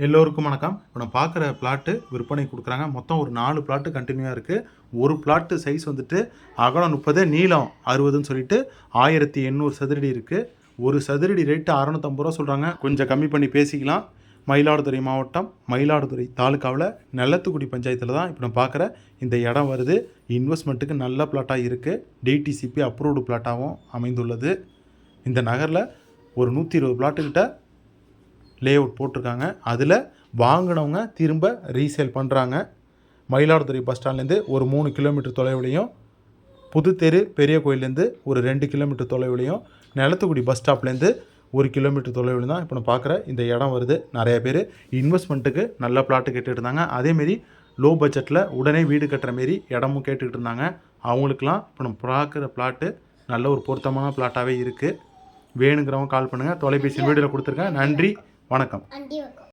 எல்லோருக்கும் வணக்கம். இப்போ நம்ம பார்க்குற பிளாட்டு விற்பனை கொடுக்குறாங்க. மொத்தம் ஒரு 4 பிளாட்டு கண்டினியூவாக இருக்குது. ஒரு பிளாட்டு சைஸ் வந்துட்டு அகலம் 30, நீளம் 60ன்னு சொல்லிட்டு 1800 சதுரடி இருக்குது. ஒரு சதுரடி ரேட்டு 650 ரூபா சொல்கிறாங்க. கொஞ்சம் கம்மி பண்ணி பேசிக்கலாம். மயிலாடுதுறை மாவட்டம், மயிலாடுதுறை தாலுக்காவில் நெல்லத்துக்குடி பஞ்சாயத்தில் தான் இப்போ நம்ம பார்க்குற இந்த இடம் வருது. இன்வெஸ்ட்மெண்ட்டுக்கு நல்ல பிளாட்டாக இருக்குது. டிடிசிபி அப்ரூவ்டு பிளாட்டாகவும் அமைந்துள்ளது. இந்த நகரில் ஒரு 120 பிளாட்டுக்கிட்ட லே அவுட் போட்டிருக்காங்க. அதில் வாங்கினவங்க திரும்ப ரீசேல் பண்ணுறாங்க. மயிலாடுதுறை பஸ் ஸ்டாண்ட்லேருந்து ஒரு 3 கிலோமீட்டர் தொலைவுலையும், புதுத்தெரு பெரிய கோயிலேருந்து ஒரு 2 கிலோமீட்டர் தொலைவுலையும், நெல்லத்துக்குடி பஸ் ஸ்டாப்லேருந்து 1 கிலோமீட்டர் தொலைவில் தான் இப்போ நம்ம பார்க்குற இந்த இடம் வருது. நிறைய பேர் இன்வெஸ்ட்மெண்ட்டுக்கு நல்ல பிளாட்டு கேட்டுக்கிட்டு இருந்தாங்க. அதேமாரி லோ பட்ஜெட்டில் உடனே வீடு கட்டுற மாரி இடமும் கேட்டுக்கிட்டு இருந்தாங்க. அவங்களுக்கெல்லாம் இப்போ நம்ம பார்க்குற பிளாட்டு நல்ல ஒரு பொருத்தமான பிளாட்டாகவே இருக்குது. வேணுங்கிறவங்க கால் பண்ணுங்கள். தொலைபேசி வீடியோவில் கொடுத்துருக்கேன். நன்றி, வணக்கம்.